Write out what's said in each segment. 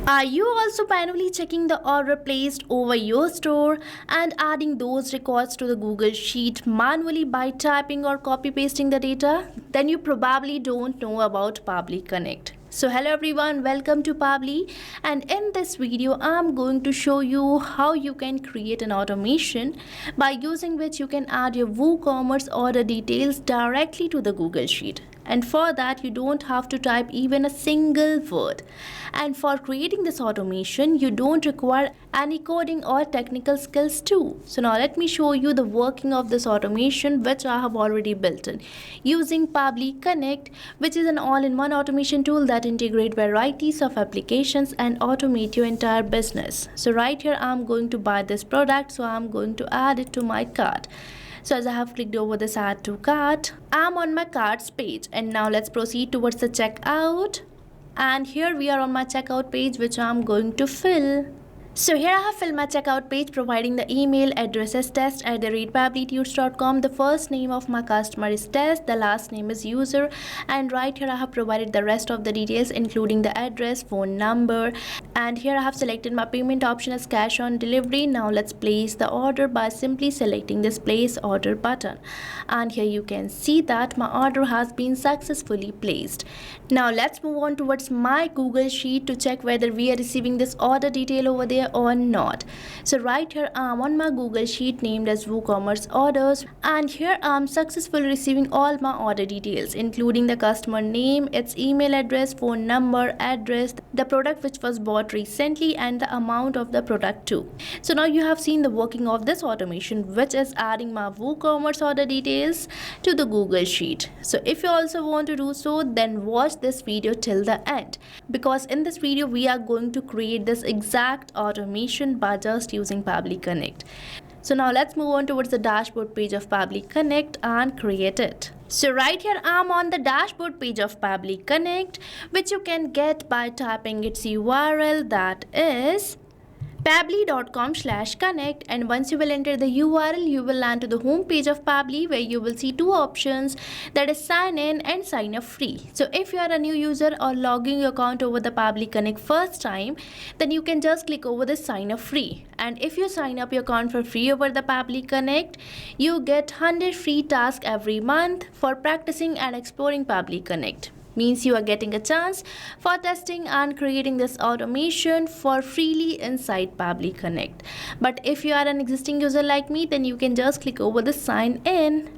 Are you also manually checking the order placed over your store and adding those records to the Google Sheet manually by typing or copy pasting the data? Then you probably don't know about Pabbly Connect. So hello everyone, welcome to Pabbly, and in this video I'm going to show you how you can create an automation by using which you can add your WooCommerce order details directly to the Google Sheet. And for that you don't have to type even a single word. And for creating this automation you don't require any coding or technical skills too. So now let me show you the working of this automation which I have already built in using Pabbly Connect, which is an all-in-one automation tool that integrates varieties of applications and automate your entire business. So right here I'm going to buy this product, so I'm going to add it to my cart. So as I have clicked over this add to cart, I'm on my carts page, and now let's proceed towards the checkout. And here we are on my checkout page, which I'm going to fill. So here I have filled my checkout page, providing the email address as test@pabblytunes.com. The first name of my customer is Test, the last name is User, and right here I have provided the rest of the details including the address, phone number, and here I have selected my payment option as cash on delivery. Now let's place the order by simply selecting this place order button, and here you can see that my order has been successfully placed. Now let's move on towards my Google Sheet to check whether we are receiving this order detail over there or not. So right here I'm on my Google Sheet named as WooCommerce orders, and here I'm successfully receiving all my order details including the customer name, its email address, phone number, address, the product which was bought recently, and the amount of the product too. So now you have seen the working of this automation, which is adding my WooCommerce order details to the Google Sheet. So if you also want to do so, then watch this video till the end, because in this video we are going to create this exact automation by just using Pabbly Connect. So now let's move on towards the dashboard page of Pabbly Connect and create it. So right here I'm on the dashboard page of Pabbly Connect, which you can get by typing its URL, that is pabbly.com/connect, and once you will enter the URL you will land to the home page of Pabbly, where you will see two options, that is sign in and sign up free. So if you are a new user or logging your account over the Pabbly Connect first time, then you can just click over the sign up free, and if you sign up your account for free over the Pabbly Connect, you get 100 free tasks every month for practicing and exploring Pabbly Connect. Means you are getting a chance for testing and creating this automation for freely inside Pabbly Connect. But if you are an existing user like me, then you can just click over the sign in.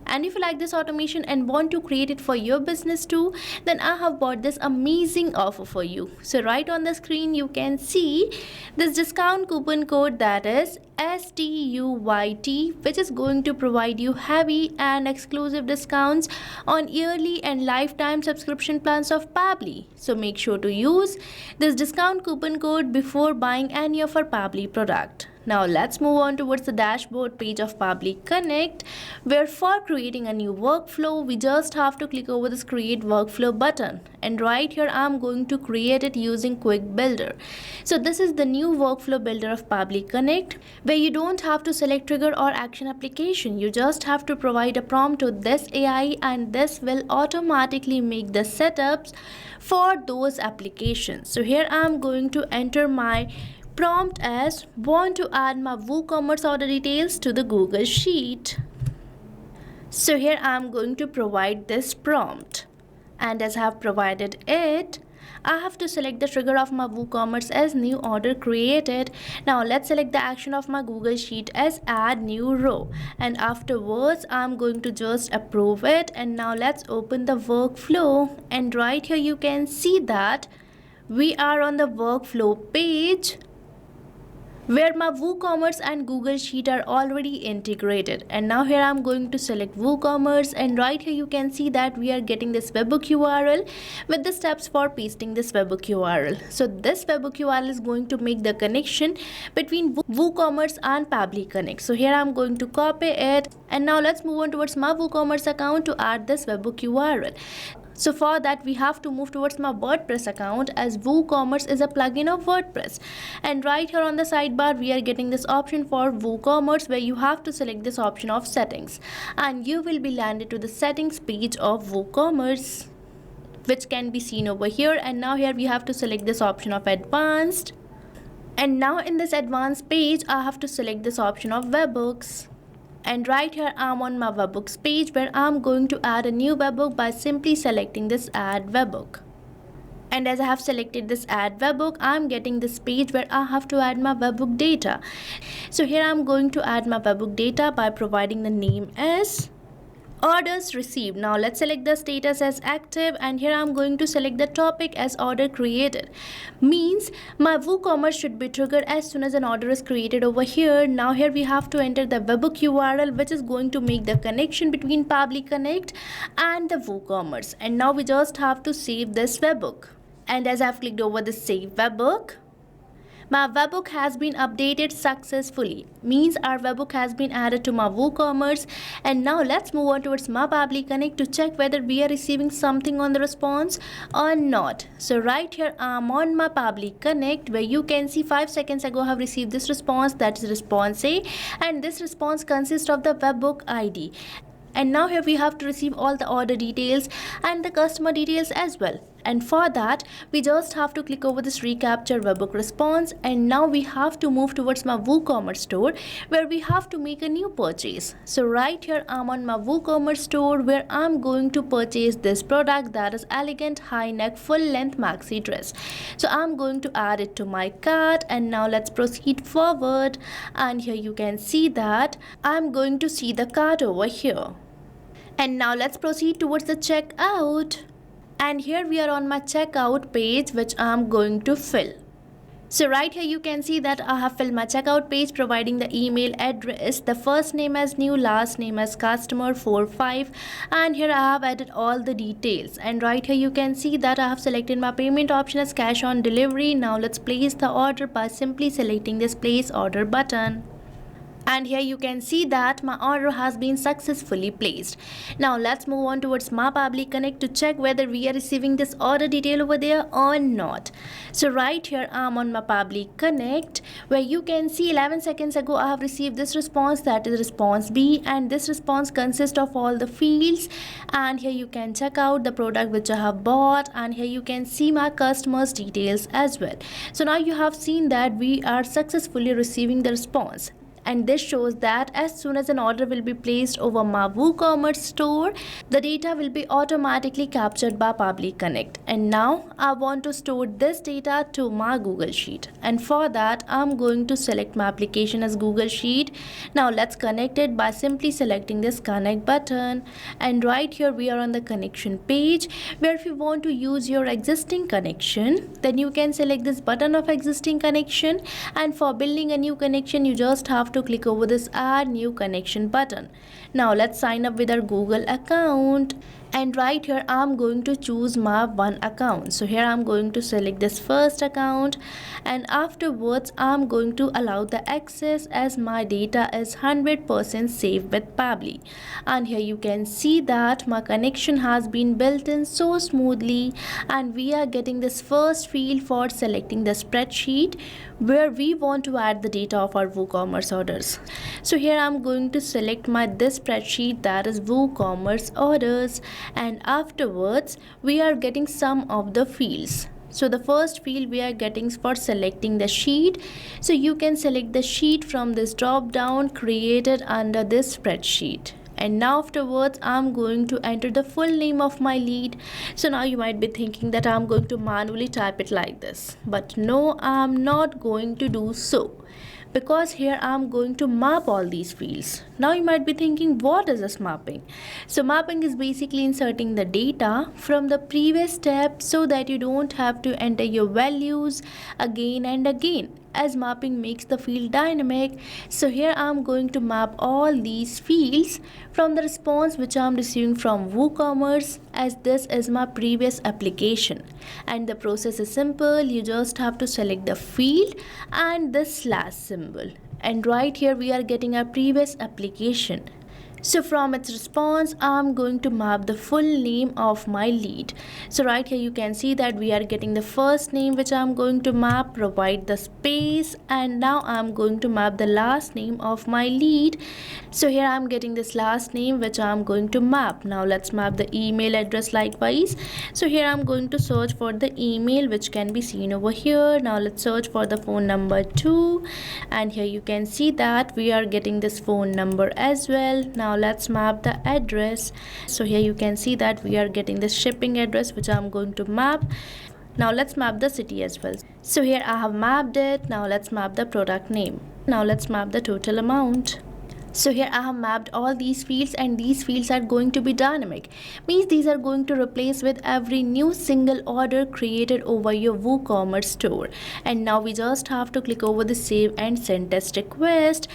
And if you like this automation and want to create it for your business too, then I have bought this amazing offer for you. So right on the screen you can see this discount coupon code, that is STUYT, which is going to provide you heavy and exclusive discounts on yearly and lifetime subscription plans of Pabbly. So make sure to use this discount coupon code before buying any of our Pabbly product. Now let's move on towards the dashboard page of Pabbly Connect, where for creating a new workflow we just have to click over this create workflow button, and right here I'm going to create it using Quick Builder. So this is the new workflow builder of Pabbly Connect, where you don't have to select trigger or action application. You just have to provide a prompt to this AI, and this will automatically make the setups for those applications. So here I'm going to enter my prompt as want to add my WooCommerce order details to the Google Sheet. So here I'm going to provide this prompt, and as I have provided it, I have to select the trigger of my WooCommerce as new order created. Now let's select the action of my Google Sheet as add new row, and afterwards I'm going to just approve it. And now let's open the workflow, and right here you can see that we are on the workflow page, where my WooCommerce and Google Sheet are already integrated. And now here I'm going to select WooCommerce, and right here you can see that we are getting this webhook URL with the steps for pasting this webhook URL. So this webhook URL is going to make the connection between WooCommerce and Pabbly Connect. So here I'm going to copy it, and now let's move on towards my WooCommerce account to add this webhook URL. So for that we have to move towards my WordPress account, as WooCommerce is a plugin of WordPress. And right here on the sidebar we are getting this option for WooCommerce, where you have to select this option of settings, and you will be landed to the settings page of WooCommerce. which can be seen over here. And now here we have to select this option of advanced. And now in this advanced page, I have to select this option of webhooks. And right here I'm on my webhooks page, where I'm going to add a new webhook by simply selecting this add webhook. And as I have selected this add webhook, I'm getting this page where I have to add my webhook data. So here I'm going to add my webhook data by providing the name as orders received. Now let's select the status as active, and here I'm going to select the topic as order created. Means my WooCommerce should be triggered as soon as an order is created over here. Now here we have to enter the webhook URL, which is going to make the connection between Pabbly Connect and the WooCommerce. And now we just have to save this webhook. And as I've clicked over the save webhook, my webhook has been updated successfully. Means our webhook has been added to my WooCommerce. And now let's move on towards my Pabbly Connect to check whether we are receiving something on the response or not. So right here I'm on my Pabbly Connect, where you can see 5 seconds ago I have received this response, that is response A, and this response consists of the webhook ID. And now here we have to receive all the order details and the customer details as well. And for that, we just have to click over this recapture webhook response. And now we have to move towards my WooCommerce store, where we have to make a new purchase. So right here I'm on my WooCommerce store, where I'm going to purchase this product, that is elegant high neck full length maxi dress. So I'm going to add it to my cart. And now let's proceed forward. And here you can see that I'm going to see the cart over here. And now let's proceed towards the checkout. And here we are on my checkout page, which I'm going to fill. So right here you can see that I have filled my checkout page, providing the email address, the first name as new, last name as customer 45, and here I have added all the details. And right here you can see that I have selected my payment option as cash on delivery. Now let's place the order by simply selecting this place order button. And here you can see that my order has been successfully placed. Now let's move on towards my Pabbly Connect to check whether we are receiving this order detail over there or not. So right here I'm on my Pabbly Connect, where you can see 11 seconds ago I have received this response, that is response B, and this response consists of all the fields. And here you can check out the product which I have bought, and here you can see my customers details as well. So now you have seen that we are successfully receiving the response. And this shows that as soon as an order will be placed over my WooCommerce store, the data will be automatically captured by Pabbly Connect. And now I want to store this data to my Google Sheet. And for that, I'm going to select my application as Google Sheet. Now let's connect it by simply selecting this connect button. And right here we are on the connection page, where if you want to use your existing connection, then you can select this button of existing connection. And for building a new connection, you just have to click over this add new connection button. Now let's sign up with our Google account. And right here I'm going to choose my one account. So here I'm going to select this first account, and afterwards I'm going to allow the access as my data is 100% safe with Pabbly. And here you can see that my connection has been built in so smoothly, and we are getting this first field for selecting the spreadsheet where we want to add the data of our WooCommerce orders. So here I'm going to select my this spreadsheet, that is WooCommerce orders. And afterwards we are getting some of the fields. So the first field we are getting for selecting the sheet. So you can select the sheet from this drop down created under this spreadsheet. And now afterwards I'm going to enter the full name of my lead. So now you might be thinking that I'm going to manually type it like this, but no, I'm not going to do so, because here I'm going to map all these fields. Now you might be thinking, what is this mapping? So mapping is basically inserting the data from the previous step so that you don't have to enter your values again and again, as mapping makes the field dynamic. So here I'm going to map all these fields from the response which I'm receiving from WooCommerce, as this is my previous application. And the process is simple. You just have to select the field and the slash symbol. And right here we are getting our previous application. So from its response, I'm going to map the full name of my lead. So right here you can see that we are getting the first name which I'm going to map, provide the space, and now I'm going to map the last name of my lead. So here I'm getting this last name which I'm going to map. Now let's map the email address likewise. So here I'm going to search for the email which can be seen over here. Now let's search for the phone number too, and here you can see that we are getting this phone number as well. Now let's map the address. So here you can see that we are getting this shipping address which I'm going to map. Now let's map the city as well. So here I have mapped it. Now let's map the product name. Now let's map the total amount. So here I have mapped all these fields, and these fields are going to be dynamic. Means these are going to replace with every new single order created over your WooCommerce store. And now we just have to click over the save and send test request.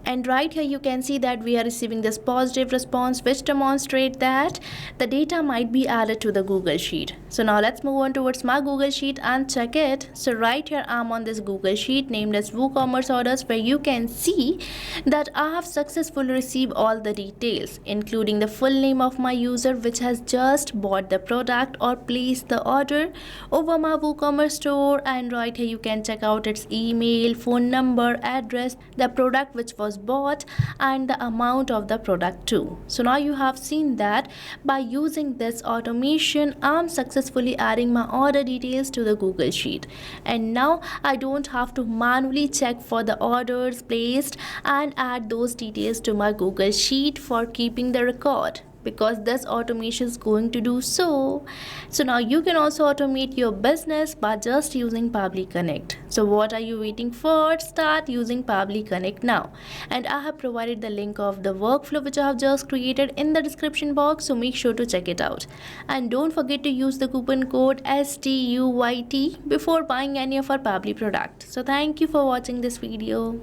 And right here you can see that we are receiving this positive response which demonstrate that the data might be added to the Google Sheet. So now let's move on towards my Google Sheet and check it. So right here I'm on this Google Sheet named as WooCommerce orders, where you can see that I have successfully received all the details, including the full name of my user which has just bought the product or placed the order over my WooCommerce store. And right here you can check out its email, phone number, address, the product which was bought, and the amount of the product too. So now you have seen that by using this automation, I'm successfully adding my order details to the Google Sheet, and now I don't have to manually check for the orders placed and add those details to my Google Sheet for keeping the record, because this automation is going to do so. So now you can also automate your business by just using Pabbly Connect. So what are you waiting for? Start using Pabbly Connect now. And I have provided the link of the workflow which I have just created in the description box, so make sure to check it out. And don't forget to use the coupon code STUYT before buying any of our Pabbly product. So thank you for watching this video.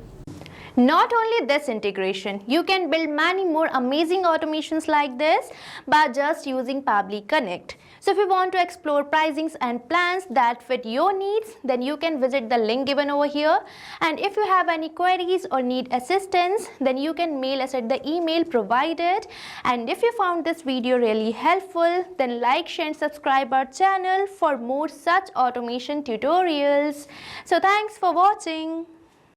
Not only this integration, you can build many more amazing automations like this by just using Pabbly Connect. So if you want to explore pricings and plans that fit your needs, then you can visit the link given over here. And if you have any queries or need assistance, then you can mail us at the email provided. And if you found this video really helpful, then like, share and subscribe our channel for more such automation tutorials. So thanks for watching.